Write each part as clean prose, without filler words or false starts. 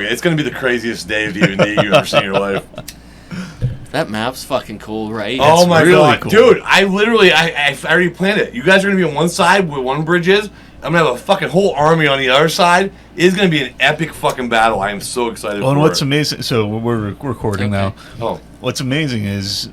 Okay, it's gonna be the craziest day of D&D you've ever seen in your life. That map's fucking cool, right? Oh my really god, cool. dude! I already planned it. You guys are gonna be on one side where one bridge is. I'm gonna have a fucking whole army on the other side. It's gonna be an epic fucking battle. I am so excited. Well, and for what's it. amazing, so we're recording now. Oh, What's amazing is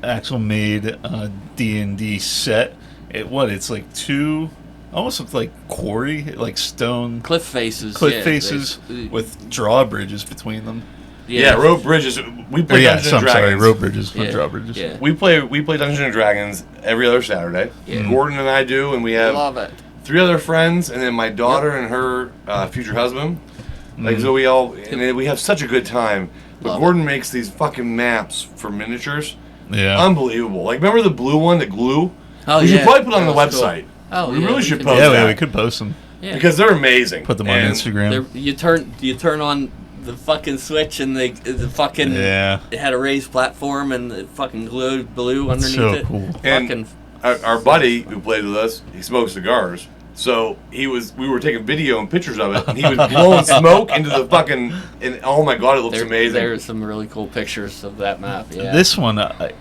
Axel made a D&D set. It's like two, almost looks like quarry, like stone Cliff faces. faces with drawbridges between them. yeah, rope bridges. We play Dungeons and Dragons. Sorry, rope bridges, not Yeah, drawbridges. yeah. We play Dungeons and Dragons every other Saturday. Yeah. Gordon and I do, and we have Love it. 3 other friends, and then my daughter and her future husband. Like so, we have such a good time. But Love Gordon makes these fucking maps for miniatures. Yeah. Unbelievable. Like, remember the blue one, the glue? Oh, We should yeah. probably put it on the That was website. cool. Oh, we yeah, really we should could- post Yeah, that. we could post them. Yeah. Because they're amazing. Put them on And Instagram. You turn on the fucking switch and the fucking Yeah. it had a raised platform and the fucking glowed blue underneath So it. cool. And Fucking our buddy who played with us, he smokes cigars. So we were taking video and pictures of it, and he was blowing smoke into the fucking, and oh my god, it looks amazing. There's some really cool pictures of that map. Yeah. This one, I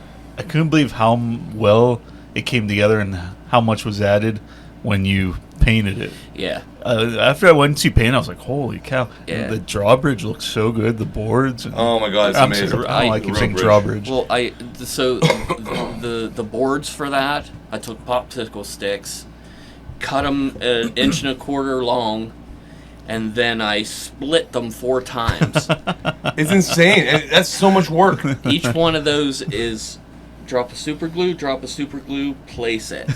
couldn't believe how well it came together and how much was added when you painted it. Yeah. After I went to see paint, I was like, "Holy cow!" Yeah. The drawbridge looks so good. The boards. And, Oh my god, it's I'm amazing. sorry, I don't like The you saying rope drawbridge. Well, the boards for that, I took popsicle sticks, cut them 1.25 inches long, and then I split them 4 times. It's insane. And that's so much work. Each one of those is drop a super glue, place it.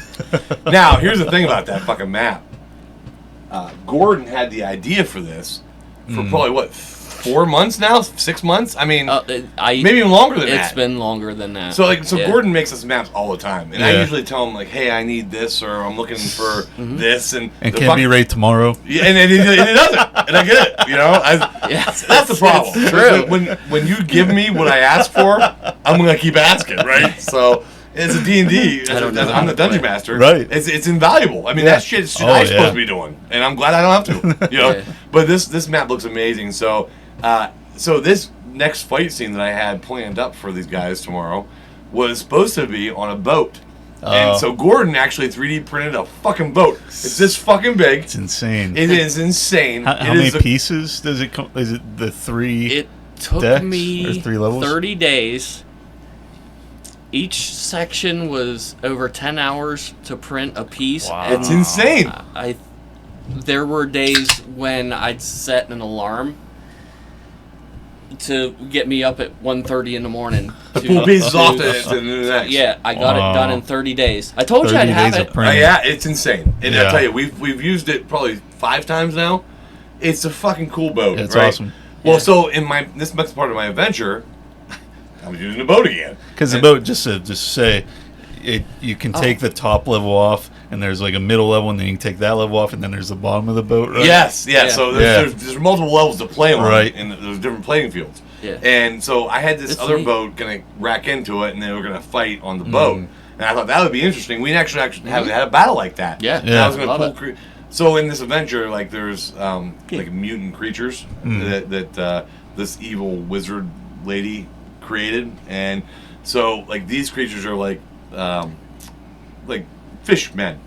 Now, here's the thing about that fucking map. Gordon had the idea for this for probably, 4 months now? 6 months? I mean, maybe even longer than that. It's been longer than that. So Yeah. Gordon makes us maps all the time, and I Yeah. usually tell him like, "Hey, I need this, or I'm looking for this," and and the can't be right tomorrow. Yeah, and he doesn't, and I get it. You know, Yes, that's the problem. it's true. When you give me what I ask for, I'm gonna keep asking, right? So as a D&D, I don't know how I'm the to dungeon play. master. Right. It's invaluable. I mean, Yeah. that shit's Oh, I'm yeah. supposed to be doing, and I'm glad I don't have to. You know, Yeah. but this map looks amazing. So this next fight scene that I had planned up for these guys tomorrow was supposed to be on a boat. And so Gordon actually 3D printed a fucking boat. It's this fucking big. It's insane. It is insane. How It many is a- pieces does it come? Is it the 3? It took decks or me 3 levels? 30 days. Each section was over 10 hours to print a piece. Wow. and It's insane. There were days when I'd set an alarm to get me up at 1:30 in the morning. To pull pieces off to the next. Yeah, I got Wow. it done in 30 days. I told you 30 I'd have days it. of print. Yeah, it's insane. And Yeah. I tell you, we've used it probably 5 times now. It's a fucking cool boat. It's right? awesome. Well, Yeah. so in this next part of my adventure, I was using the boat again. Because the And- boat, just to say, you can take the top level off, and there's like a middle level, and then you can take that level off, and then there's the bottom of the boat, right? Yes, yeah. Yeah. So Yeah. there's multiple levels to play on, Right. and there's different playing fields. Yeah. And so I had this It's other neat. boat gonna rack into it, and they were gonna fight on the boat. And I thought that would be interesting. We actually have had a battle like that. Yeah. And Yeah. I was gonna Love pull. it. So in this adventure, like there's like mutant creatures that this evil wizard lady created, and so like these creatures are like fish men.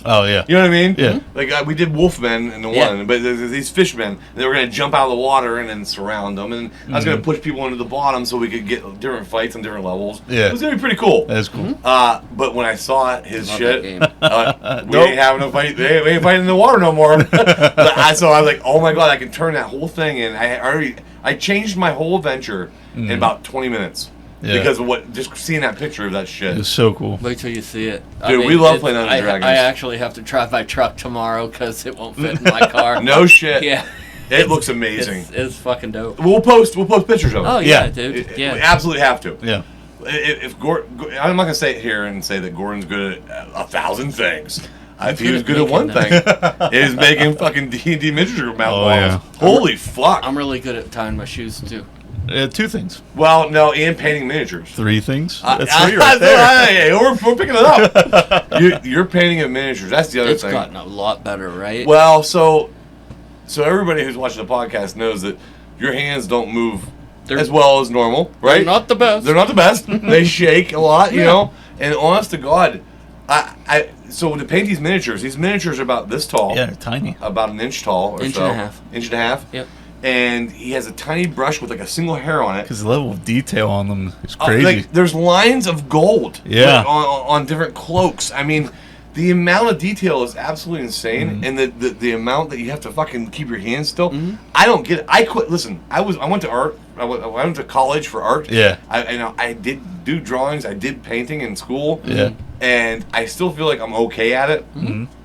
Oh, yeah. You know what I mean? Yeah. Like we did wolfmen in the Yeah. one, but there's these fishmen. They were gonna jump out of the water and then surround them, and I was gonna push people into the bottom so we could get different fights on different levels. Yeah. It was gonna be pretty cool. That is cool. But when I saw his Love shit, that game. we Nope. ain't having a fight. We ain't fighting in the water no more. So I was like, oh my god, I can turn that whole thing in. I changed my whole adventure in about 20 minutes Yeah. because of just seeing that picture of that shit. It was so cool. Wait till you see it. Dude, we love playing Dungeons and Dragons. I actually have to drive my truck tomorrow because it won't fit in my car. No shit. Yeah. It looks amazing. It's fucking dope. We'll post pictures of it. Oh yeah, Yeah. dude. We Yeah. absolutely have to. Yeah. If I'm not gonna say it here and say that Gordon's good at 1,000 things. If he was good at one thing, it is making fucking D&D miniature mount Oh, models. yeah. Holy fuck! I'm really good at tying my shoes too. 2 things. Well, no, and painting miniatures. 3 things. That's 3 right there. Hey, we're picking it up. You're painting of miniatures. That's the other It's thing. gotten a lot better, right? Well, so everybody who's watching the podcast knows that your hands don't move They're- as well as normal, right? They're not the best. They're not the best. They shake a lot, you Yeah. know. And honest to God, so to paint these miniatures are about this tall. Yeah, they're tiny. About an inch tall or Inch so. and a half. Inch and a half. Yep. And he has a tiny brush with like a single hair on it. Because the level of detail on them is crazy. Like there's lines of gold. Yeah. like, on different cloaks. I mean, the amount of detail is absolutely insane, Mm-hmm. and the amount that you have to fucking keep your hands still. I don't get it. I quit. Listen, I went to art. I went to college for art. Yeah. I did do drawings. I did painting in school. Yeah. And I still feel like I'm okay at it.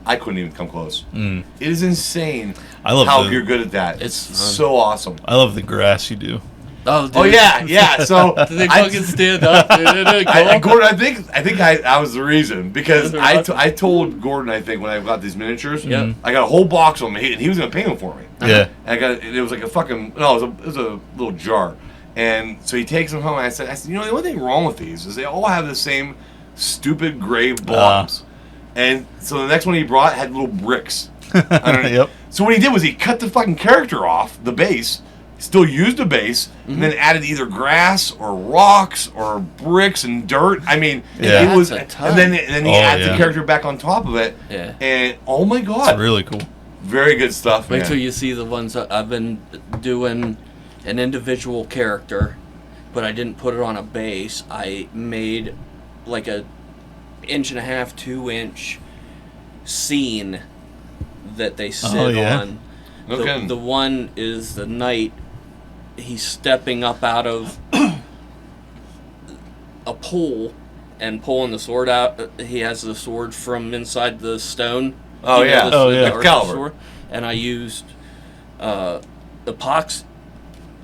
I couldn't even come close. It is insane I love how the- you're good at that. It's fun. so awesome. I love the grass you do. Oh, dude. Oh yeah. So Do they I- fucking stand up, dude? Isn't it cool? Gordon, I think I was the reason because They're awesome. I told Gordon, I think, when I got these miniatures, Yeah. I got a whole box of them, and he was gonna paint them for me. Yeah. And it was like a fucking no, it was a little jar, and so he takes them home. And I said, you know, the only thing wrong with these is they all have the same stupid gray blobs, and so the next one he brought had little bricks. underneath. Yep. So what he did was he cut the fucking character off the base, still used the base, and then added either grass or rocks or bricks and dirt. I mean, Yeah. it was, That's a ton. and then he Oh, adds the yeah. character back on top of it. Yeah. And oh my god, It's really cool. very good stuff. Wait man. till you see the ones that I've been doing an individual character, but I didn't put it on a base. I made like a 1.5 to 2 inch scene that they sit yeah. on. No kidding. The one is the knight. He's stepping up out of a pool and pulling the sword out. He has the sword from inside the stone. Oh, You know, yeah. the- Oh, the yeah. Arthur Excalibur. sword. And I used epoxy.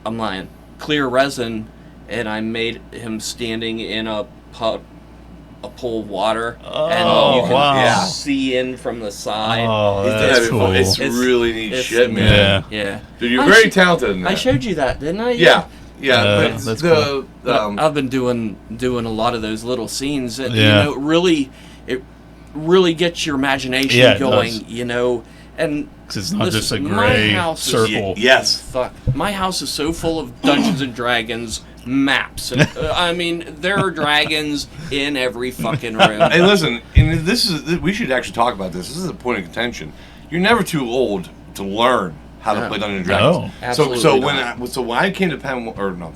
I'm lying. Clear resin, and I made him standing in a pool of water, Oh, and you can wow. see in from the side. Oh, He's done that's that before. cool. It's It's- really neat It's shit, neat. man. Yeah. Dude, you're I very sh- talented in that. I showed you that, didn't I? Yeah. Yeah, but that's the But I've been doing a lot of those little scenes that Yeah. it really gets your imagination Yeah, it going, does. and 'Cause it's not listen, just a my gray house is- circle. yes. fuck, my house is so full of Dungeons and Dragons maps, and I mean there are dragons in every fucking room. Hey, listen, and we should actually talk about this. This is a point of contention. You're never too old to learn how to No. play Dungeons and Dragons. No. Absolutely so not. when I came to Penn or no,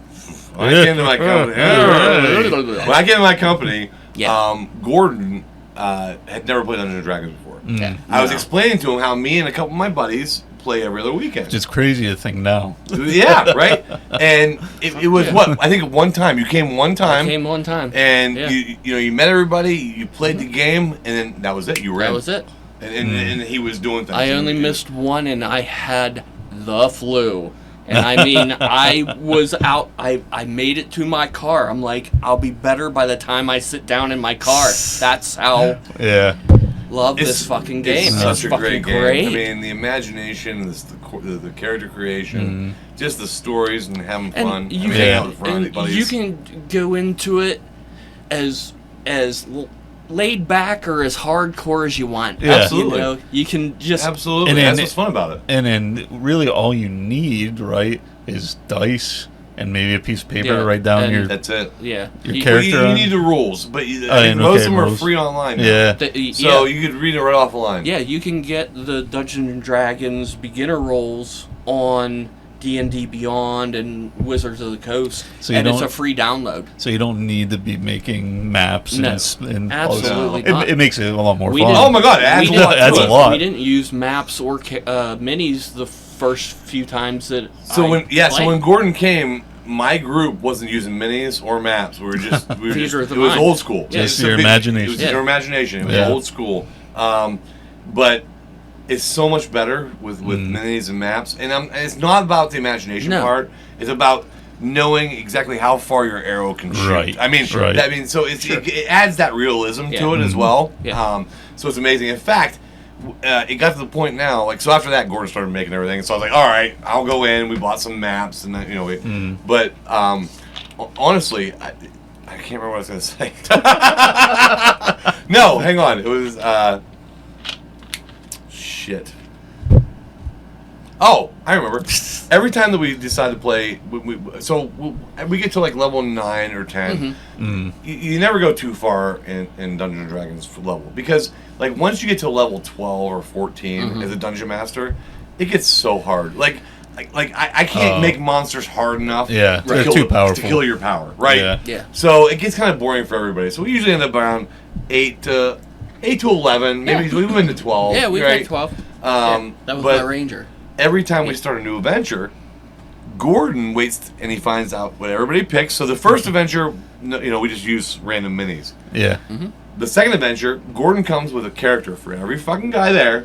when I came to my company, when I came to my company, Yeah. Gordon had never played Dungeons and Dragons before. Yeah. I was explaining to him how me and a couple of my buddies play every other weekend. It's crazy to think now. Yeah, right. And it was Yeah. what I think at one time you came one time. Came one time, And Yeah. you met everybody, you played the game, and then that was it. You were that in. was it. And he was doing things. I only missed one, and I had the flu. And I mean, I was out. I made it to my car. I'm like, I'll be better by the time I sit down in my car. That's how Yeah. love this fucking game. It's such a fucking great game. great. I mean, the imagination, the character creation, just the stories and having and fun. you I mean, Yeah. hanging out with can, and buddies. you can go into it as laid back or as hardcore as you want. Yeah. Absolutely. You know, you can just Absolutely. And That's then- what's fun about it. And then really all you need, right, is dice and maybe a piece of paper Yeah, to write down and- your That's it. yeah. Your You- character- You on- need the rules, but I Oh, think yeah, most okay, of them are rules. free online. now. Yeah. So yeah. you could read it right offline. Yeah, you can get the Dungeons and Dragons beginner rolls on D&D Beyond and Wizards of the Coast, So you and it's don't- a free download. So you don't need to be making maps No, and all this. absolutely It, not. it makes it a lot more We fun. didn't- Oh my god, it adds we a lot. didn't- Adds to a it. lot. We didn't use maps or minis the first few times that. So I when played. Gordon came, my group wasn't using minis or maps. We were just Theater of the it was mind. old school. Just It was your a big- imagination. It was Yeah. your imagination. It was Yeah. old school. But it's so much better with minis and maps. And it's not about the imagination No. part. It's about knowing exactly how far your arrow can shoot. Right. I mean, Right. so it adds that realism Yeah. to it as well. Yeah. So it's amazing. In fact, it got to the point now, like, so after that, Gordon started making everything. So I was like, all right, I'll go in. We bought some maps, and then, but honestly, I can't remember what I was going to say. No, hang on. It was, shit. Oh, I remember. every time that we decide to play, we get to like level 9 or 10. You never go too far in Dungeons and Dragons for level, because like once you get to level 12 or 14 as a dungeon master, it gets so hard. Like I can't make monsters hard enough they're too powerful to kill your power, right? Yeah. So it gets kind of boring for everybody. So we usually end up around 8 to 11, maybe we went to 12. Yeah, we right? went 12. That That was my ranger. Every time we start a new adventure, Gordon waits and he finds out what everybody picks. So the first adventure, we just use random minis. Yeah. The second adventure, Gordon comes with a character for every fucking guy there.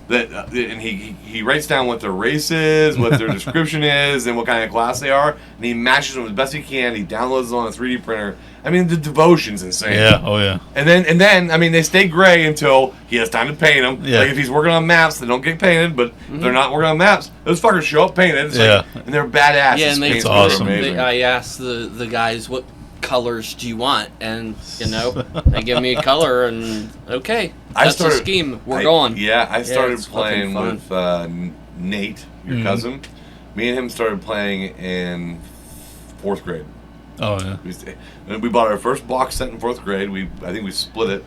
That and he writes down what their race is, what their description is, and what kind of class they are, and he matches them as best he can. He downloads it on a 3D printer. I mean, the devotion's insane. Yeah. Oh yeah. And then I mean, they stay gray until he has time to paint them. Yeah. Like if he's working on maps, they don't get painted. But if they're not working on maps, those fuckers show up painted. It's like, and they're badass. Yeah, and It's awesome. amazing. I asked the guys, what colors do you want? And they give me a color, and that's the scheme. We're going. Yeah, I started it's playing fucking fun. with Nate, your cousin. Me and him started playing in 4th grade. Oh yeah. We bought our first box set in 4th grade. I think we split it,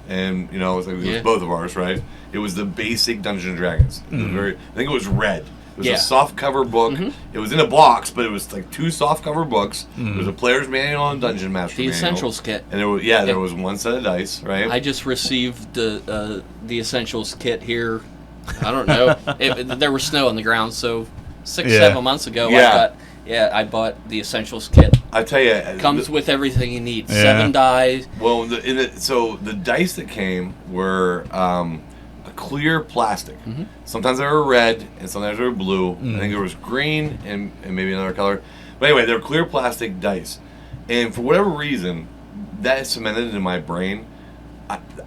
and it was both of ours, right? It was the basic Dungeons and Dragons. It was I think it was red. It was a soft cover book. It was in a box, but it was like 2 soft cover books. There was a player's manual and Dungeon Master The manual. Essentials kit. And there was one set of dice, right? I just received the Essentials kit here. I don't know. There was snow on the ground, so 6-7 months ago, I bought the Essentials kit. I tell you, Comes with everything you need. Yeah. 7 dice. Well, so the dice that came were a clear plastic. Sometimes they were red, and sometimes they were blue. I think there was green and maybe another color. But anyway, they were clear plastic dice. And for whatever reason, that is cemented into my brain.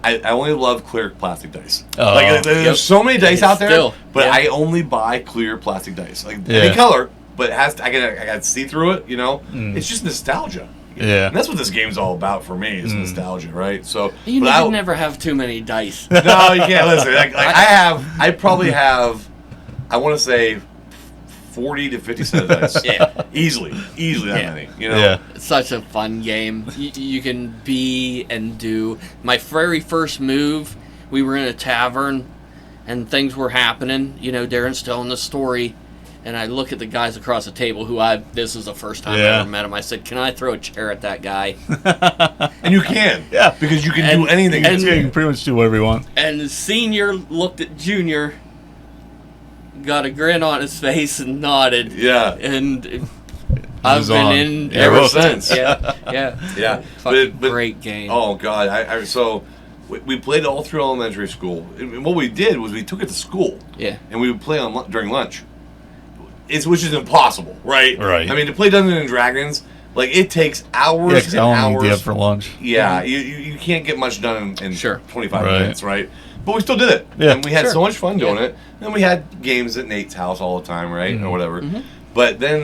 I only love clear plastic dice. Oh. Like there's so many dice out there, but yeah. I only buy clear plastic dice. Like any color, but it has to, I got to see through it. It's just nostalgia. Yeah. And that's what this game's all about for me. Is nostalgia, right? So You but need never have too many dice. no, you can't listen. I probably have, I want to say, 40 to 50 set of dice. Yeah. Easily that many. Yeah. It's such a fun game. You can be and do. My very first move, we were in a tavern, and things were happening. Darren's telling the story, and I look at the guys across the table this is the first time I ever met him. I said, can I throw a chair at that guy? And you can. Yeah. Because you can do anything. and- Yeah, you can pretty much do whatever you want. And the senior looked at junior, got a grin on his face, and nodded. Yeah. And I've been on. in Yeah, ever well, since. Yeah. Yeah. Fucking great game. Oh, God. So we played all through elementary school. And what we did was we took it to school. Yeah. And we would play during lunch. Which is impossible, right? Right. I mean, to play Dungeons and Dragons, like, it takes hours Yeah, 'cause and how long hours. do you have for lunch? Yeah, you can't get much done in Sure. 25 Right. minutes, right? But we still did it. Yeah. And we had Sure. so much fun doing Yeah. it. And we had games at Nate's house all the time, right? Or whatever. But then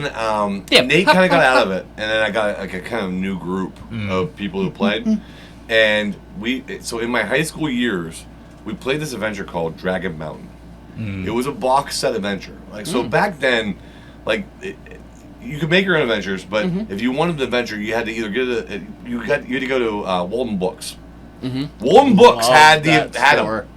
Yeah. Nate kind of got out of it. And then I got like a kind of new group of people who played. And so in my high school years, we played this adventure called Dragon Mountain. It was a box set adventure. So back then, you could make your own adventures, but if you wanted an adventure, you had to either you had to go to Walden Books. Walden Books had them. store.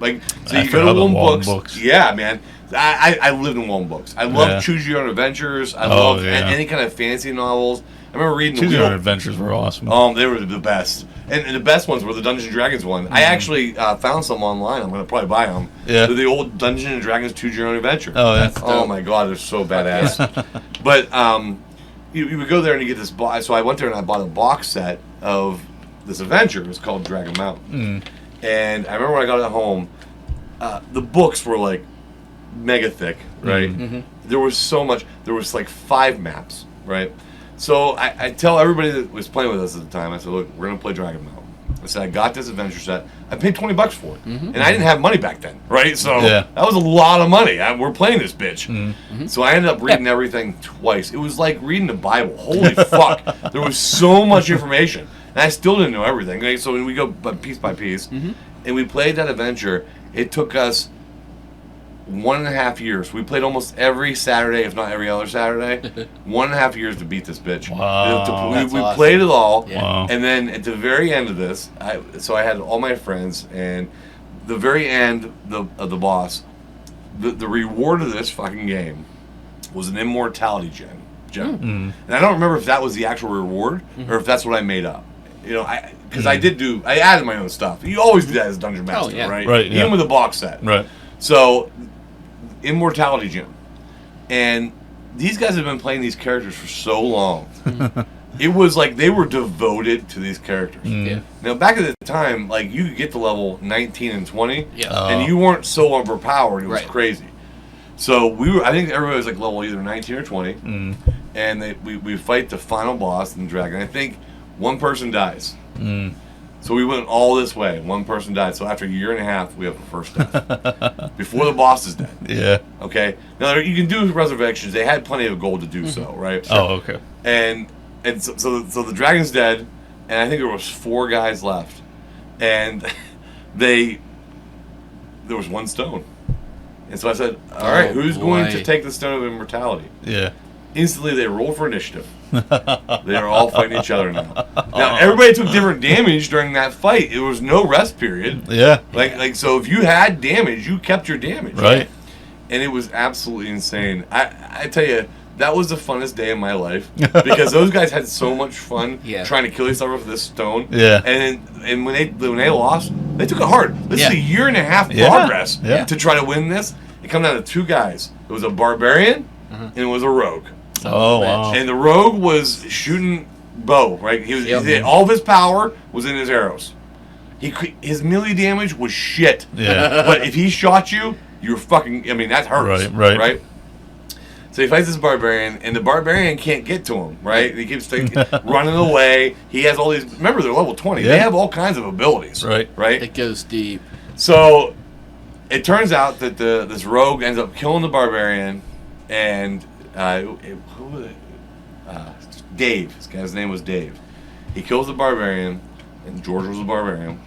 So I you forgot go to about Walden Walden Books. Books. Yeah, man. I lived in Walden Books. I love Choose Your Own Adventures. I love any kind of fantasy novels. I remember reading Choose the Your Own Wheel. Adventures were awesome. They were the best. And the best ones were the Dungeons and Dragons one. I actually found some online. I'm going to probably buy them. Yeah. They're the old Dungeons and Dragons Choose Your Own Adventure. Oh, yeah. Oh my God, they're so badass. But you would go there and you get this box. So I went there and I bought a box set of this adventure. It was called Dragon Mountain. And I remember when I got it home, the books were like mega thick, right? There was so much. There was like 5 maps, right? So I tell everybody that was playing with us at the time, I said, look, we're going to play Dragon Mountain. I said, I got this adventure set. I paid $20 for it. And I didn't have money back then, right? So that was a lot of money. We're playing this bitch. So I ended up reading everything twice. It was like reading the Bible. Holy fuck. There was so much information. And I still didn't know everything. Right? So when we go piece by piece, and we played that adventure, it took us 1.5 years. We played almost every Saturday, if not every other Saturday. 1.5 years to beat this bitch. Wow. That's We awesome. played it all. Yeah. Wow. And then at the very end of this, I had all my friends, and the very end of the boss, the reward of this fucking game was an immortality gem. And I don't remember if that was the actual reward or if that's what I made up. You know, because I added my own stuff. You always do that as Dungeon Master, yeah. right? Right, yeah. Even with a box set. Right. So, immortality gem. And these guys have been playing these characters for so long. It was like they were devoted to these characters. Yeah. Now, back at the time, like, you could get to level 19 and 20, Yeah. and you weren't so overpowered. It was Right. crazy. So, I think everybody was like level either 19 or 20, and we fight the final boss in the dragon. I think one person dies. So we went all this way. One person died. So after a year and a half, we have the first death. Before the boss is dead. Yeah. Okay? Now, you can do resurrections. They had plenty of gold to do so, right? Oh, okay. And so the dragon's dead, and I think there was 4 guys left. And there was 1 stone. And so I said, all right, who's going to take the Stone of Immortality? Yeah. Instantly, they roll for initiative. They are all fighting each other now. Now, everybody took different damage during that fight. There was no rest period. Yeah. Like so, if you had damage, you kept your damage. Right. And it was absolutely insane. I tell you, that was the funnest day of my life because those guys had so much fun Yeah. trying to kill each other with this stone. Yeah. And when they lost, they took it hard. This is a year and a half Yeah. progress Yeah. to try to win this. It comes down to 2 guys. It was a barbarian and it was a rogue. Oh, wow. And the rogue was shooting bow, right? All of his power was in his arrows. His melee damage was shit. Yeah. But if he shot you, you're fucking. I mean, that hurts. Right. So he fights this barbarian, and the barbarian can't get to him. Right? He keeps running away. He has all these. Remember, they're level 20. Yeah. They have all kinds of abilities. Right. Right. It goes deep. So it turns out that this rogue ends up killing the barbarian, and who was it? Dave. This guy's name was Dave. He kills the barbarian, and George was a barbarian,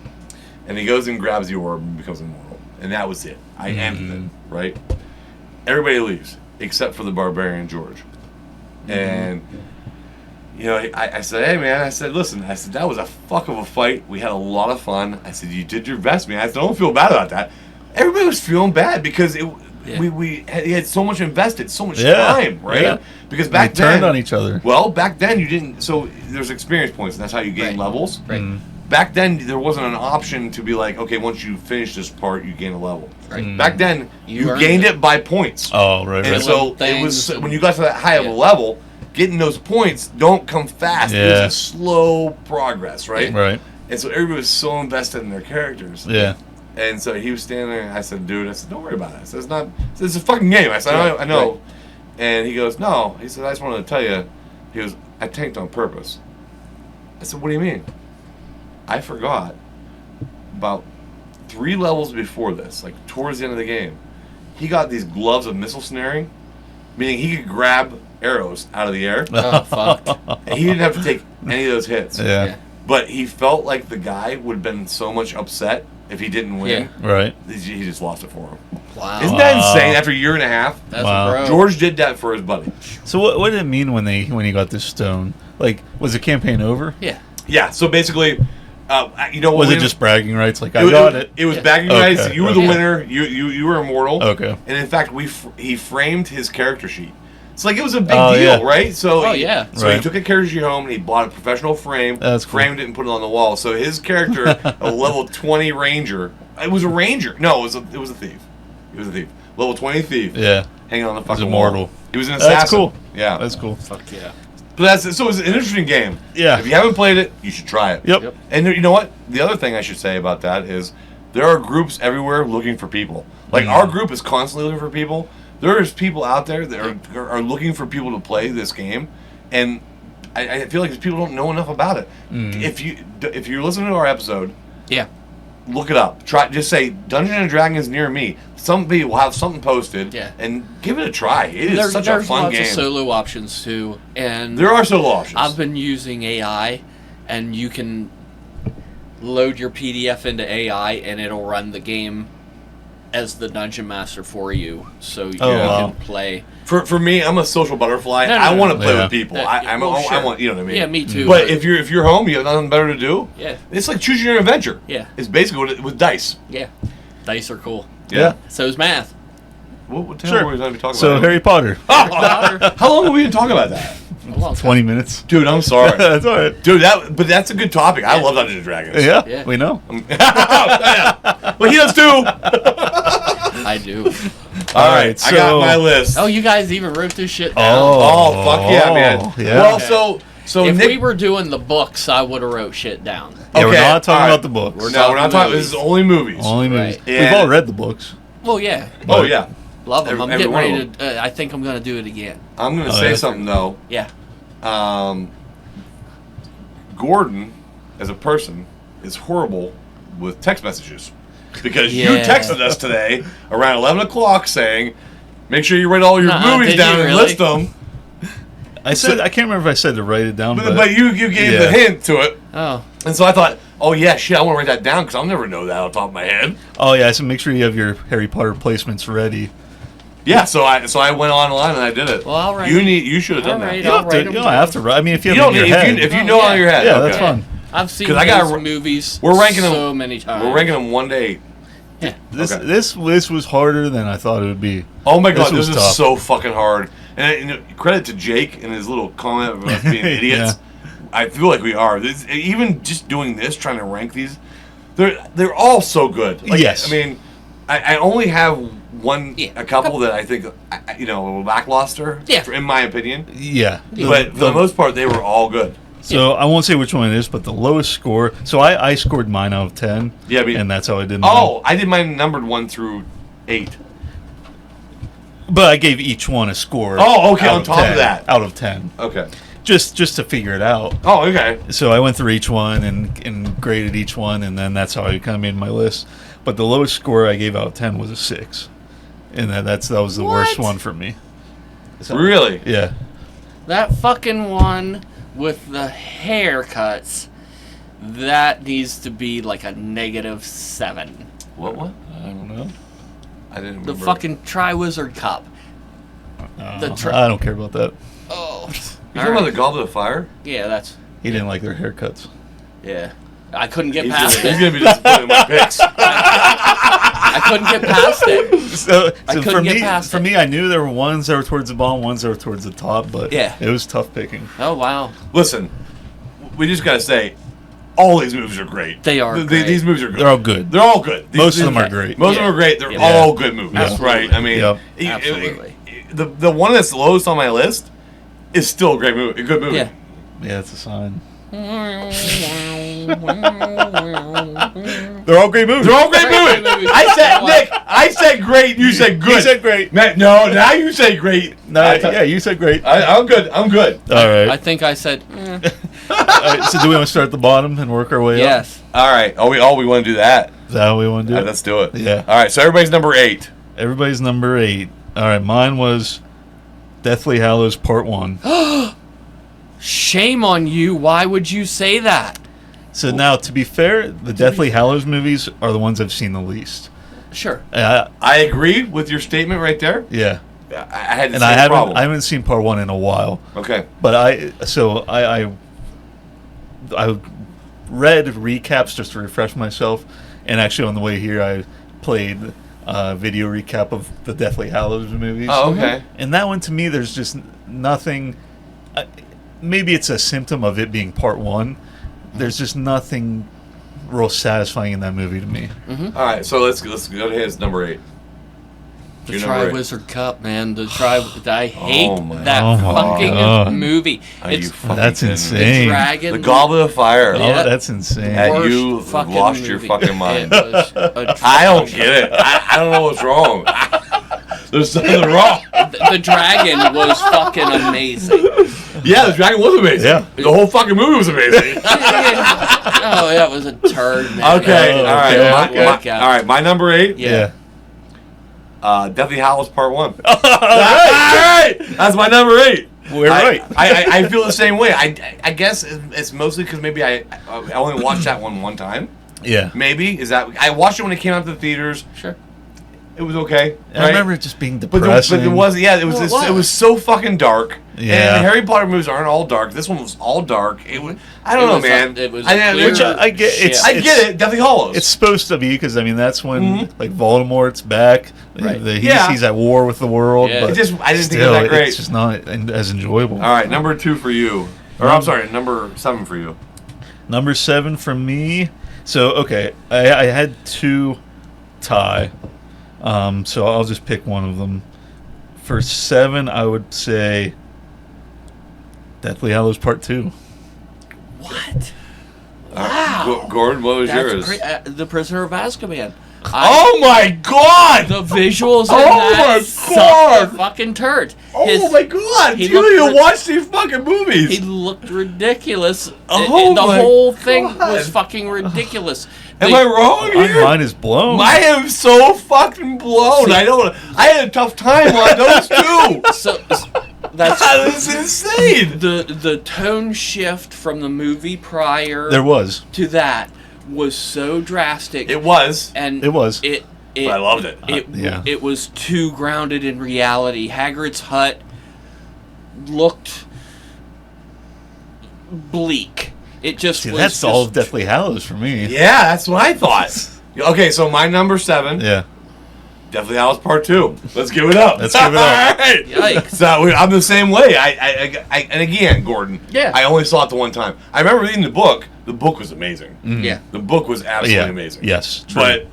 and he goes and grabs the orb and becomes immortal. And that was it. I ended it, right? Everybody leaves, except for the barbarian George. And, you know, I said, hey, man, I said, listen, I said, that was a fuck of a fight. We had a lot of fun. I said, you did your best, man. I said, don't feel bad about that. Everybody was feeling bad because he had so much invested, so much time, right? Yeah. Because back They turned then, on each other. well, back then you didn't. So there's experience points, and that's how you gain levels. Right. Back then there wasn't an option to be like, okay, once you finish this part, you gain a level. Right. Back then You you earned gained it. it by points. Oh, right. And Right. so Little it was things when you got to that high of a level, getting those points don't come fast. It Yeah. was a slow progress, right? Right. And so everybody was so invested in their characters. Yeah. And so he was standing there, and I said, dude, don't worry about it. I said, it's a fucking game. I said, I know. Right. And he goes, no. He said, I just wanted to tell you. He goes, I tanked on purpose. I said, what do you mean? I forgot about 3 levels before this, like towards the end of the game, he got these gloves of missile snaring, meaning he could grab arrows out of the air, Oh, fuck. and he didn't have to take any of those hits. Yeah. But he felt like the guy would have been so much upset if he didn't win. Right. He just lost it for him. Wow. Isn't that insane? After a year and a half, That's Wow. a bro. George did that for his buddy. So what did it mean when he got this stone? Like, was the campaign over? Yeah. Yeah. So basically, you know, Was when it just bragging rights? Like, I got it. It was Yeah. bagging Okay, rights. You were the okay. winner. You were immortal. Okay. And in fact, he framed his character sheet. It's like it was a big Oh, deal, yeah. right? So Oh, yeah. So he Right. took a character sheet home and he bought a professional frame, That's cool. framed it and put it on the wall. So his character, a level 20 ranger. It was a ranger. No, it was a thief. He was a thief. Level 20 thief. Yeah. Hanging on the fucking immortal. wall. He was an assassin. That's cool. Yeah. That's cool. Fuck yeah. But so it's an interesting game. Yeah. If you haven't played it, you should try it. Yep. Yep. And you know what? The other thing I should say about that is there are groups everywhere looking for people. Like our group is constantly looking for people. There's people out there that are looking for people to play this game, and I feel like people don't know enough about it. If you're listening to our episode, Yeah. look it up. Just say Dungeons and Dragons near me. Somebody will have something posted, Yeah. and give it a try. It is such a There's fun lots game. of solo options too, and There are solo options. I've been using AI, and you can load your PDF into AI, and it'll run the game as the dungeon master for you, so you wow. can play. For me, I'm a social butterfly. No, I want to no. play Yeah. with people. Well, I sure. want, you know what I mean? Yeah, me too. But if you're home, you have nothing better to do. Yeah. It's like choosing your adventure. Yeah. It's basically what with dice. yeah, dice are cool. Yeah. So is math. What the hell Sure. were we going to be talking So about? Harry Potter, How long have we been talking about that? A long time. 20 minutes. Dude, I'm sorry. That's all right. Dude, but that's a good topic. I love Dungeons and Dragons. Yeah, Yeah. we know. Well, he does too. I do. All right, I got so- my list. Oh, you guys even wrote this shit down. Oh, fuck yeah, man. Yeah. Well, Okay. so If Nick, we were doing the books, I would have wrote shit down. Yeah, we're Okay, not talking all right. about the books. We're no, we're not talking. movies. This is only movies. Only movies. Right. We've And- all read the books. Well, yeah, Oh yeah. love them. Every- I'm every getting one ready of to. I think I'm gonna do it again. I'm gonna Oh, say yeah. something though. Yeah. Gordon, as a person, is horrible with text messages because you Yeah. texted us today around 11 o'clock saying, "Make sure you write all your Nuh-uh, movies did down you and really? list them." I said I can't remember if I said to write it down, But you gave the yeah. hint to it, Oh. and so I thought, "Oh yeah, shit, I want to write that down because I'll never know that on top of my head." Oh yeah, so make sure you have your Harry Potter placements ready. Yeah, so I went online and I did it. Well, I'll write You them. you should have done I'll that. write You them. don't, I'll write you them don't down. have to write. I mean, if you You have don't it in need your if head. you, if you Oh, know it yeah. on your head. Yeah, okay. that's fine. I've seen 'Cause I got those a- movies we're ranking them- so many times. We're ranking them 1 to 8. Yeah. This Okay. this list was harder than I thought it would be. Oh my god, was this is tough. so fucking hard. And you know, credit to Jake and his little comment about us being idiots. I feel like we are. Even just doing this, trying to rank these, they're all so good. Like, Yes. I mean, I only have Yeah. a couple that I think, lackluster. Yeah. In my opinion. Yeah, But for the most part, they were all good. So I won't say which one it is, but the lowest score. So I scored mine out of 10. Yeah, I mean- and that's how I did mine. Oh, I did mine numbered 1 through 8. But I gave each one a score. Oh, okay, out on top of 10, that. out of 10, Okay. just to figure it out. Oh, okay. So I went through each one and graded each one, and then that's how I kind of made my list. But the lowest score I gave out of 10 was a 6, and that was the worst What? one for me. So, Really? Yeah. That fucking one with the haircuts, that needs to be like a -7. What? I don't know. I didn't The remember. fucking Triwizard Cup. The I don't care about that. Oh. You talking about the Goblet of Fire? Yeah, that's. He didn't like their haircuts. Yeah. I couldn't get He's past gonna it. be disappointed in my picks. I couldn't get past it. So couldn't for get me, past it. I knew there were ones that were towards the bottom, ones that were towards the top, but Yeah. it was tough picking. Oh, wow. Listen, we just gotta say, all these movies are great. They are great. These movies are good. They're all good. They're all good. Most of These- them are great. Most of Yeah. them are great. They're Yeah. all good movies, Absolutely. right? I mean, Yep. Absolutely. the one that's lowest on my list is still a great movie, a good movie. Yeah. Yeah, it's a sign. They're all great movies. They're all great Great movies. movies. I said Nick. I said great. You said good. You said great. Matt, no, now you say great. No, yeah, you said great. I'm good. I'm good. All right. I think I said, All right. So do we want to start at the bottom and work our way up? yes. All right. We want to do that. Is that how we want to do All it? right, let's do it. Yeah. All right. So everybody's number 8. Everybody's number 8. All right. Mine was Deathly Hallows Part 1. Shame on you. Why would you say that? So now, to be fair, the Deathly Hallows movies are the ones I've seen the least. Sure. I agree with your statement right there. Yeah. I had the And same problem. I haven't seen Part 1 in a while. Okay. But I read recaps just to refresh myself, and actually on the way here I played a video recap of the Deathly Hallows movies. Oh, okay. And that one, to me, there's just nothing. Maybe it's a symptom of it being Part 1. There's just nothing real satisfying in that movie to me. All right. So let's go to his number 8. The Your number 8. Triwizard Cup, man. I hate Oh my that fucking God. movie. Are you It's fucking That's kidding me? insane. the dragon. The Goblet of Fire. Yeah. Oh, that's insane. Hey, worst you fucking lost your movie. fucking mind. It was a I don't get it. I don't know what's wrong. There's something wrong. The dragon was fucking amazing. Yeah, the dragon was amazing. Yeah. The whole fucking movie was amazing. Oh, that was a turd, man. Okay, Oh, all right. okay, okay. All right, my number 8. Yeah. Deathly Hallows Part 1. All right. That's my number 8. We're right. I feel the same way. I guess it's mostly because maybe I only watched that one time. Yeah. Maybe is that I watched it when it came out to the theaters. Sure. It was okay. I right? remember it just being But depressing. it was, yeah, it was. Well, it It was so fucking dark. Yeah. And the Harry Potter movies aren't all dark. This one was all dark. It was. I don't It know, was man. it was I, a clear Which I get. shift. It's I get it. Deathly Hollows. It's supposed to be because I mean that's when like Voldemort's back. Right. He's at war with the world. Yeah. But It just- I didn't think it still, was that great. It's just not as enjoyable. all right, number 2 for you. Or I'm sorry, number 7 for you. Number 7 for me. So okay, I had 2 tie. So I'll just pick one of them. For 7, I would say Deathly Hallows Part 2. What? Wow. Gordon, what was yours? The Prisoner of Azkaban. Oh my God! The visuals in Oh that my suck God! a fucking turd. Oh my God! he You don't looked even watch these fucking movies. He looked ridiculous. Oh The my whole thing God. was fucking ridiculous. Am I wrong here? Mine is blown. I am so fucking blown. I had a tough time on those two. So that's That is insane. the tone shift from the movie prior There was. to that was so drastic. It was. and It was. It But I loved it. Yeah. It was too grounded in reality. Hagrid's hut looked bleak. It just See, was that's just, all of Deathly Hallows for me. Yeah, that's what I thought. Okay, so my number 7, Yeah. Deathly Hallows Part 2. Let's give it up. Let's give it up. All right. Yikes. So I'm the same way. And again, Gordon. Yeah. I only saw it the one time. I remember reading the book. The book was amazing. Yeah. The book was absolutely Yeah. amazing. Yes. True. But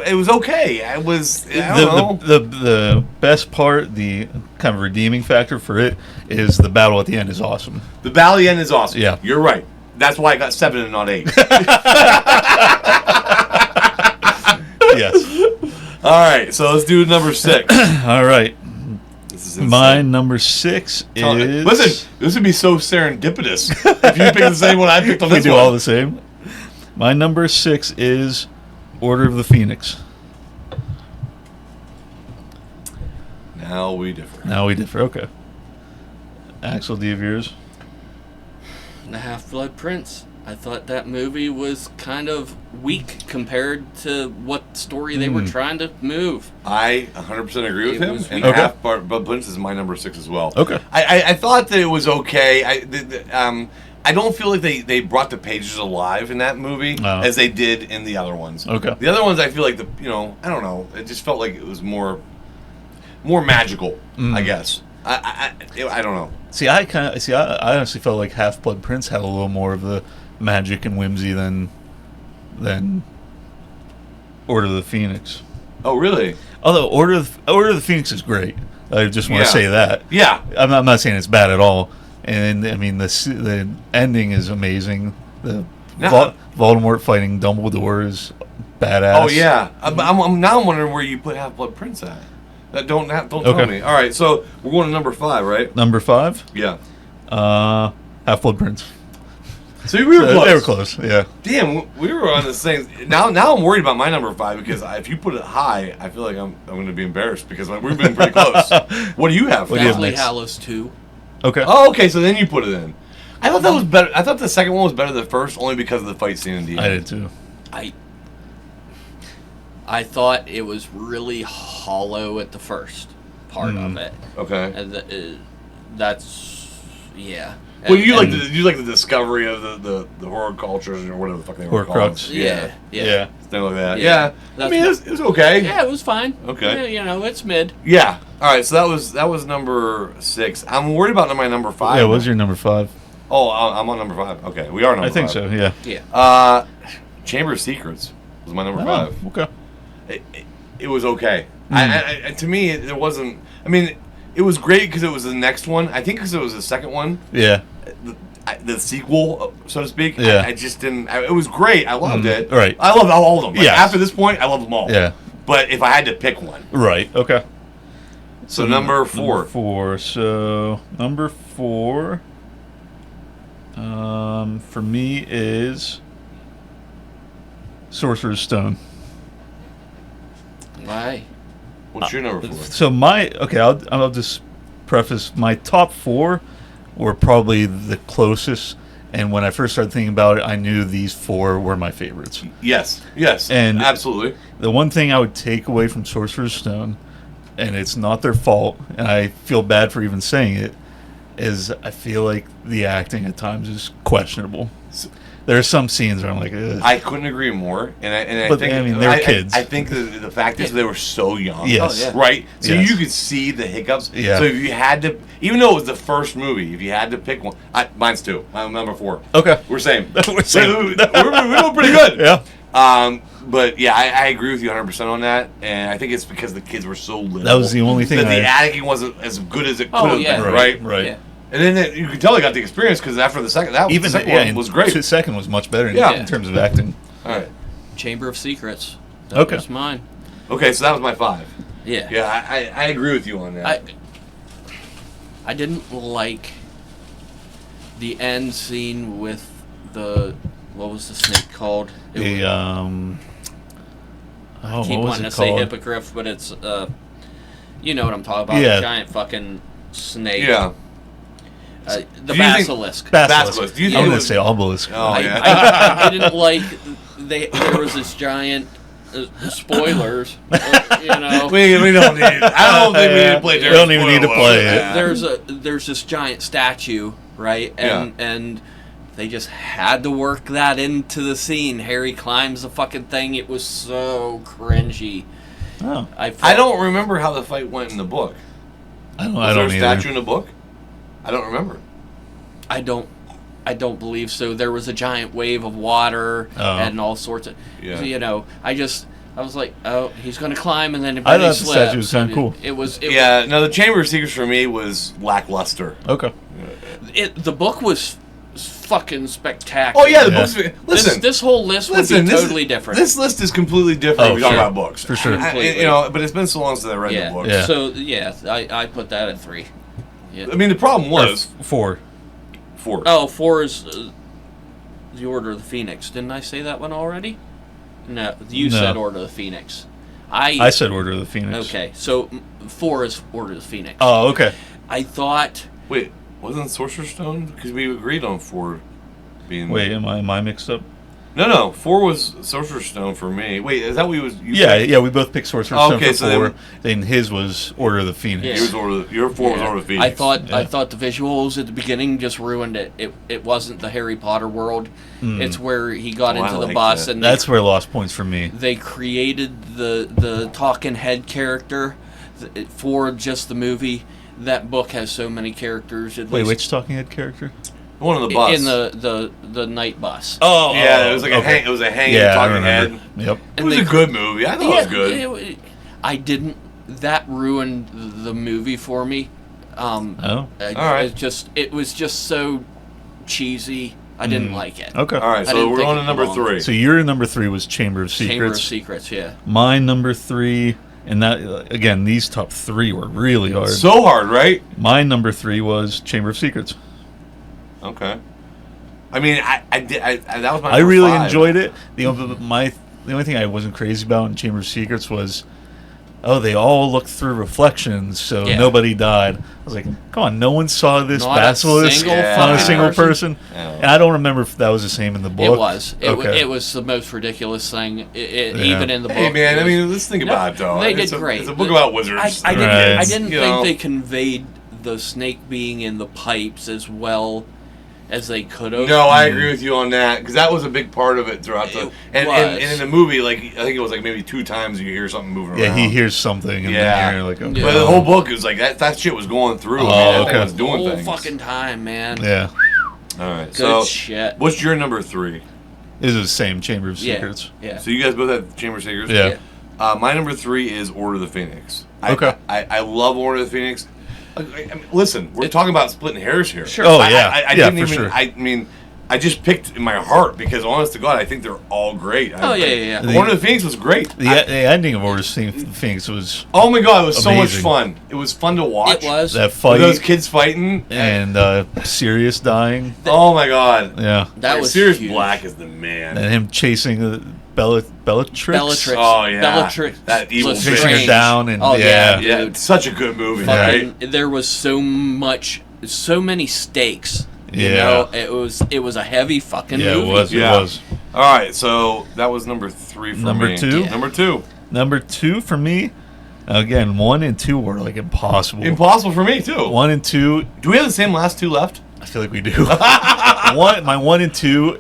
it was okay. I don't know. The best part, the kind of redeeming factor for it is the battle at the end is awesome. The battle at the end is awesome. Yeah. You're right. That's why I got 7 and not 8. Yes. All right, so let's do number 6. All right. This is insane. My number 6 is. Listen, this would be so serendipitous if you picked the same one I picked on We this do one. all the same. My number 6 is Order of the Phoenix. Now we differ. Now we differ. Okay. Axel, do you have yours? The Half-Blood Prince. I thought that movie was kind of weak compared to what story they were trying to move. I 100% agree with It him, was and weird. Okay. Half Blood Prince is my number 6 as well. Okay. I thought that it was okay. I don't feel like they brought the pages alive in that movie No. as they did in the other ones. Okay. The other ones, I feel like I don't know. It just felt like it was more magical. I guess. I don't know. See, I honestly felt like Half Blood Prince had a little more of the magic and whimsy than Order of the Phoenix. Oh, really? Although Order of the Phoenix is great. I just want Yeah. to say that. Yeah. I'm not saying it's bad at all. And I mean the ending is amazing. The No. Voldemort fighting Dumbledore is badass. Oh yeah. I'm now wondering where you put Half Blood Prince at. Don't tell Okay. me. All right, so we're going to number 5, right? Number 5, Yeah. Half Blood Prince. So we were close. They were close. Yeah. Damn, we were on the same. Now I'm worried about my number 5 because if you put it high, I feel like I'm going to be embarrassed because we've been pretty close. What do you have? What do you have Deathly next? Hallows 2. Okay. Oh, okay. So then you put it in. I thought that was better. I thought the second one was better than the first, only because of the fight scene in the end. I did too. I thought it was really hollow at the first part of it. Okay. And that's yeah. Well, you And- like the discovery of the horror cultures or whatever the fuck they were called. Horcrux. Yeah. Thing like that. Yeah. Yeah. I That's mean, it was okay. Yeah, it was fine. Okay. Yeah, it's mid. Yeah. All right. So that was number 6. I'm worried about my number 5. Yeah, what was your number 5? Oh, I'm on number 5. Okay, we are number 5. I think so. Yeah. Yeah. Chamber of Secrets was my number Oh, 5. okay. It was okay. To me, it wasn't. I mean, it was great because it was the next one. I think because it was the second one, Yeah. the sequel, so to speak. Yeah. I just didn't. It was great. I loved it. Right. I loved all of them. Like, Yes. After this point, I love them all. Yeah. But if I had to pick one, Right. Okay. so number 4. Number 4. So number 4, for me is Sorcerer's Stone. Why? What's your number 4? So I'll just preface my top 4 were probably the closest And when I first started thinking about it, I knew these 4 were my favorites. Yes, And- absolutely. The one thing I would take away from Sorcerer's Stone, and it's not their fault, and I feel bad for even saying it, is I feel like the acting at times is questionable. There are some scenes where I'm like, ugh. I couldn't agree more, and I But, think I mean, they're kids. I think the fact is they were so young. Yes. Oh, yeah. Right. So Yes. you could see the hiccups. Yeah. So if you had to, even though it was the first movie, if you had to pick one, mine's 2. I'm number 4. Okay. We're same. We're same. We're doing pretty good. Yeah. But yeah, I agree with you 100% on that, and I think it's because the kids were so little. That was the only thing that the I- acting wasn't as good as it could Oh, have yeah. been, right? Right. Yeah. And then you could tell they got the experience because after the second, the second one was great. The second was much better Yeah. in terms of acting. All right. Chamber of Secrets. That Okay. was mine. Okay, so that was my 5. Yeah. Yeah, I agree with you on that. I didn't like the end scene with the what was the snake called? It The was- oh, keep what was wanting it to say called? hippogriff, but it's you know what I'm talking about. Yeah. Giant fucking snake. yeah. The Do you think- basilisk. Basilisk. Do you I'm think it gonna was- say obelisk. Oh, I, yeah. I didn't like there was this giant spoilers. You know. we don't need. I don't think we need to play. We don't even need to play it. There's this giant statue, right? And they just had to work that into the scene. Harry climbs the fucking thing. It was so cringy. Oh, I don't remember how the fight went in the book. I don't. Was I there don't a either. statue in the book? I don't remember. I don't believe so. There was a giant wave of water and all sorts of. Yeah. You know, I was like, oh, he's gonna climb, and then I he thought the slips. statue was kinda cool. It was. Yeah. No, the Chamber of Secrets for me was lackluster. Okay. The book was fucking spectacular. Oh yeah, the Yeah. books. Listen, this whole list would be totally different. This list is completely different. Oh, if we talk sure. about books For sure. Completely. You know, but it's been so long since I read yeah. the books. Yeah. So yeah, I put that at 3. Yeah. I mean, the problem Or was 4. 4. Oh, 4 is the Order of the Phoenix. Didn't I say that one already? No, you No. said Order of the Phoenix. I said Order of the Phoenix. Okay, so 4 is Order of the Phoenix. Oh, okay. I thought Wait, wasn't Sorcerer's Stone? Because we agreed on 4 being. Wait, am I mixed up? No. 4 was Sorcerer's Stone for me. Wait, is that what you was? You Yeah, said? yeah. We both picked Sorcerer's Oh, Stone okay, for so 4. Then his was Order of the Phoenix. Yeah. Your 4 was yeah, Order of the Phoenix. I Yeah. thought the visuals at the beginning just ruined it. It wasn't the Harry Potter world. It's where he got Oh, I into the like bus that. and That's where lost points for me. they created the talking head character for just the movie. That book has so many characters. At Wait, least which talking head character? The one on the bus. in the night bus. Oh, yeah, it was like okay. it was a hanging Yeah, I talking head. remember. Yep. It was a good movie. I thought it was good. I didn't. That ruined the movie for me. Oh. All right. It was just so cheesy. I didn't like it. Okay. All right, I so didn't we're think on to it number belonged. 3. So your number 3 was Chamber of Secrets. Chamber of Secrets, yeah. My number 3, and that again, these top 3 were really hard. So hard, right? My number 3 was Chamber of Secrets. Okay. I mean, I that was my. I number really 5. enjoyed it. The only thing I wasn't crazy about in Chamber of Secrets was, they all looked through reflections, so Yeah. nobody died. I was like, come on, no one saw this Not a basilisk, single not a fucking single person. person. Yeah. And I don't remember if that was the same in the book. It was. Okay. It was the most ridiculous thing. Yeah. Even in the book. Hey man, it I was- mean, let's think No, about it though. They It's did great. It's a book about wizards. I didn't. Right. I didn't You think know. they conveyed the snake being in the pipes as well as they could have. No, I agree with you on that because that was a big part of it throughout the It and was. in the movie, like I think it was like maybe 2 times you hear something moving Yeah, around. he hears something, and Yeah. then you're like, Yeah. But the whole book is like that shit was going through. Oh, that thing okay. was doing whole things. fucking time, man. yeah. All right, Good so shit. what's your number 3? This is the same Chamber of Yeah. Secrets. Yeah. So you guys both have Chamber of Secrets. Yeah. My number 3 is Order of the Phoenix. Okay. I love Order of the Phoenix. I mean, listen, we're talking about splitting hairs here. Sure. Oh, I- yeah. I Yeah, didn't for even. sure. I mean, I just picked in my heart because, honest to God, I think they're all great. Oh, yeah. The Order of the Phoenix was great. The ending of Order of the Phoenix was Oh my God, it was so much Amazing. fun. It was fun to watch. It was. that With fight those kids fighting. and Sirius dying. Oh my God. Yeah. That was Sirius huge. Black is the man. And him chasing Bellatrix. Bellatrix. Oh, yeah. Bellatrix. That evil was bitch. Chasing her strange. down and Oh, yeah. Yeah, it's such a good movie. Fucking, Right? there was so many stakes You Yeah. know, it was a heavy fucking Yeah, movie. it was. Yeah. It was. All right, so that was number 3 for Number me. 2? Yeah. Number 2. Number 2 for me. Again, 1 and 2 were like impossible. Impossible for me too. 1 and 2. Do we have the same last 2 left? I feel like we do. My 1 and 2,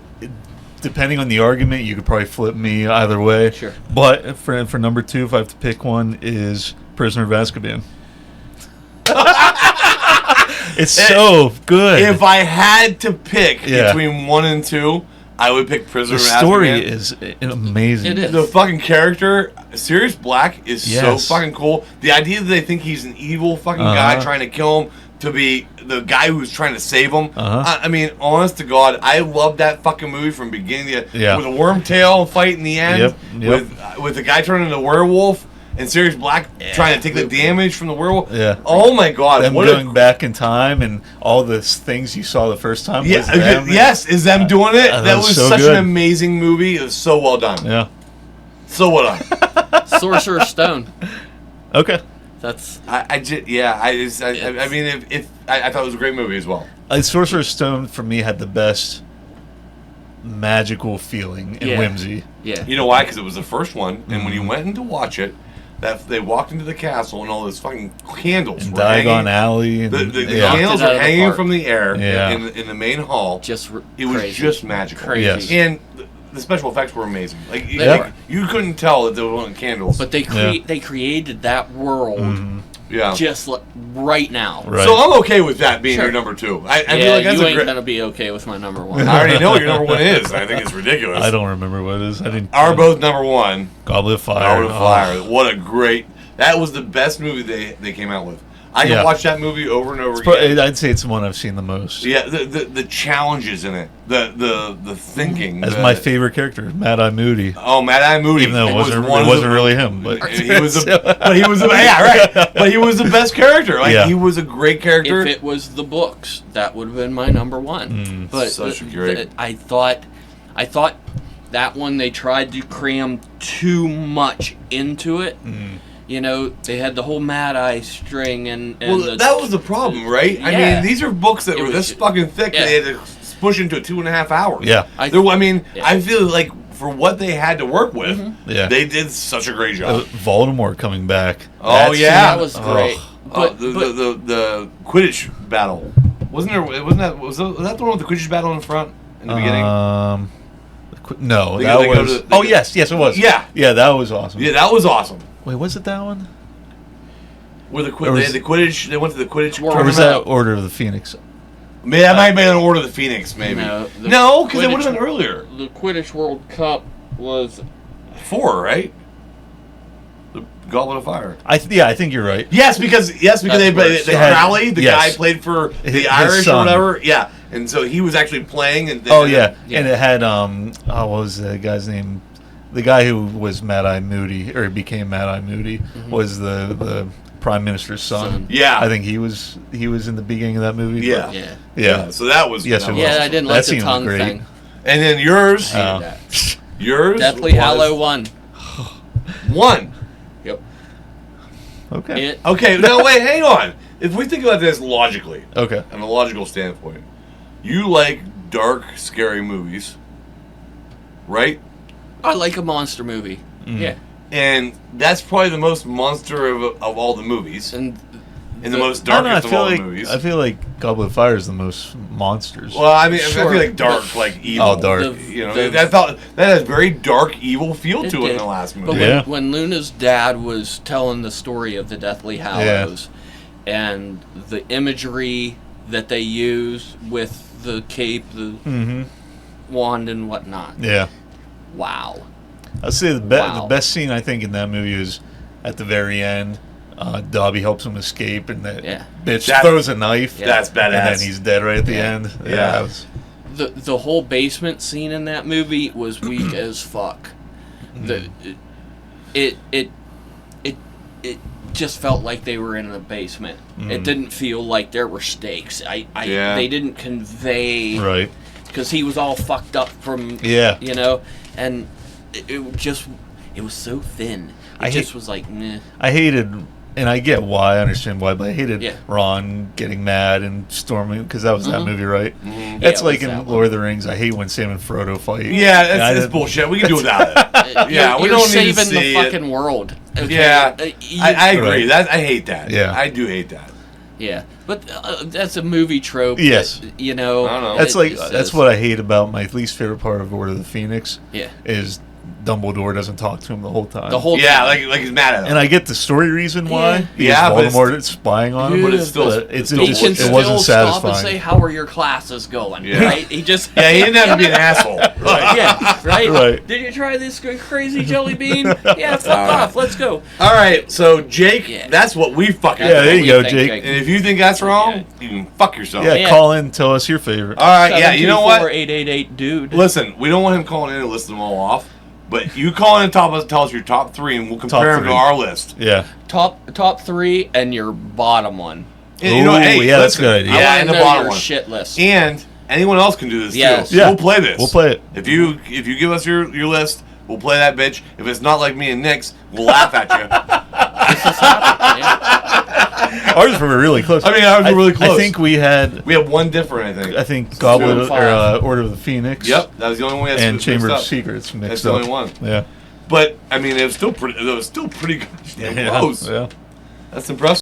depending on the argument, you could probably flip me either way. Sure. But for number 2, if I have to pick one, is Prisoner of Azkaban. It's so good. If I had to pick Yeah. between 1 and 2, I would pick Prisoner the of story Azkaban. is amazing. It is. The fucking character, Sirius Black, is so Yes. fucking cool. The idea that they think he's an evil fucking guy Uh-huh. trying to kill him to be the guy who's trying to save him. Uh-huh. I mean, honest to God, I love that fucking movie from beginning to Yeah. with a Wormtail fight in the end, Yep. with the guy turning into a werewolf and Sirius Black trying to take the damage from the werewolf. Yeah. Oh my God! Them what going back in time and all the things you saw the first time. Yeah, was them. yes, is them doing it? that That was was so such good. an amazing movie. It was so well done. Yeah. So well done. Sorcerer's Stone. Okay. That's I mean, if I thought it was a great movie as well. Sorcerer's Stone for me had the best magical feeling and Yeah. whimsy. yeah. You know why? Because it was the first one, and when you Mm-hmm. went in to watch it, that they walked into the castle and all those fucking candles And were Diagon hanging. Alley. And, The yeah. candles Knocked it out were of the hanging park. from the air Yeah. in the main hall. Just It was crazy. just magical. Crazy. Yes. And the special effects were amazing. Like, They like, you couldn't tell that there were candles. But they created that world Mhm. yeah. just right now. Right. So I'm okay with that being Sure. your number 2. I Yeah, feel like that's you a ain't great. gonna be okay with my number 1. I already know what your number 1 is. I think it's ridiculous. I don't remember what it is. I didn't. Our both number 1. Goblet of Fire. Goblet of Oh. Fire. What a great. That was the best movie they came out with. I can Yeah. watch that movie over and over It's probably- again. I'd say it's the one I've seen the most. Yeah, the challenges in it, the thinking. As the- my favorite character, Mad Eye Moody. Oh, Mad Eye Moody. Even though it was wasn't, one it of wasn't the- really him, but he was. But he was. Yeah, right. But he was the best character. Like Yeah. he was a great character. If it was the books, that would have been my number 1. But Such a great- I thought that one they tried to cram too much into it. You know, they had the whole Mad Eye string and Well, that was the problem, right? I Yeah. mean, these are books that It were was- this fucking thick yeah. and they had to push into 2.5 hours. Yeah. I I Yeah. feel like for what they had to work with, Yeah. they did such a great job. Voldemort coming back. Oh, That's- yeah. that was great. But, the Quidditch battle wasn't there? Was that the one with the Quidditch battle in front in the beginning? No, They that go- they go was. to- they Oh go- yes, it was. Yeah. yeah, that was awesome. Yeah, that was awesome. Wait, was it that one? Where Or they was- had the Quidditch, they went to the Quidditch Or Or was tournament. that Order of the Phoenix? Maybe that might have been an Order of the Phoenix, maybe. No, because it would have Quidditch- been earlier. the Quidditch World Cup was 4, right? The Goblet of Fire. I think you're right. Yes, because they That's played worse. the Had- Crowley, the yes. guy played for His the Irish or son. whatever. Yeah, and so he was actually playing. And Oh yeah, Yeah. and it had what was the guy's name? The guy who was Mad Eye Moody or became Mad Eye Moody was the Prime Minister's son. Yeah. I think he was in the beginning of that movie. Yeah. but- yeah. yeah. So that was Yes, that it was was. Yeah, I awesome. didn't That like the scene was tongue great. thing. And then yours, Oh. yours, Deathly was Hallow 1. 1. Yep. Okay. It, Okay, now wait, hang on. If we think about this logically, Okay. on a logical standpoint, you like dark, scary movies, right? I like a monster movie. Yeah. And that's probably the most monster of all the movies, And and the most I don't know, darkest of all the movies. I feel like Goblet of Fire is the most monsters. Well, I mean, I Sure. feel like dark, like evil. Oh, dark. You know, The- that has very dark, evil feel It to it in did. the last But movie. Yeah. when Luna's dad was telling the story of the Deathly Hallows and the imagery that they use with the cape, the Mm-hmm. wand, and whatnot, Yeah. wow. I'd say the Wow. best scene I think in that movie is at the very end. Dobby helps him escape, and that Yeah. bitch That- throws a knife. That's badass. And then he's dead right at the Yeah. end. Yeah. it was- The whole basement scene in that movie was weak as fuck. The it just felt like they were in a basement. It didn't feel like there were stakes. Yeah. They didn't convey right. because he was all fucked up from Yeah. you know, and it was so thin. It I just hate- was like meh. I hated and I get why, I understand why, but I hated Yeah. Ron getting mad and storming, because that was that movie, right? Mhm. That's Yeah, like it was in that one. Lord of the Rings. I hate when Sam and Frodo fight. Yeah, And I that's didn't- bullshit. We can do without it. Yeah, we you're don't need to saving see the it. fucking world. Okay? Yeah, You- I agree. Right. That I hate that. Yeah. I do hate that. yeah, but that's a movie trope. Yes. that, you know. I don't know. That's it- like it that's says- what I hate about my least favorite part of Order of the Phoenix. Yeah. Is Dumbledore doesn't talk to him the whole time. The whole Yeah, time. like he's mad at him. And I get the story reason why. Because Yeah, but it's- Voldemort is spying on him. but it's still, But it's he just, can it still wasn't stop and satisfying. say, "How are your classes going?" Yeah. Right? He just yeah, he didn't have to be an asshole. Right. yeah, right? Right. Did you try this crazy jelly bean? Yeah, fuck off. Let's go. All right, so Jake, Yeah. that's what we fucking Yeah, there think. you go, Think, Jake. And if you think that's wrong, you can fuck yourself. Yeah, Yeah. call in, tell us your favorite. All right, yeah, you know what? 724-888 dude. Listen, we don't want him calling in and listing them all off, but you call in and tell us your top three, and we'll compare them to 3. our list. Yeah. Top 3 and your bottom one. And you know, Ooh, hey, yeah, that's listen, a good idea. I Yeah, wanna and the know bottom your one. shit list. And anyone else can do this Yes. too. Yeah. We'll play this. We'll play it. If you give us your list, we'll play that bitch. If it's not like me and Nick's, we'll laugh at you. Yeah. Ours were really close. I mean, ours were really close. I think we had. We have one different, I I think. think Goblet and or five. Order of the Phoenix. Yep, that was the only one we had And mixed Chamber up. of Secrets mixed That's the up. only one. Yeah. But I mean, it was still pretty. It was still pretty goddamn close. Yeah. That's impressive.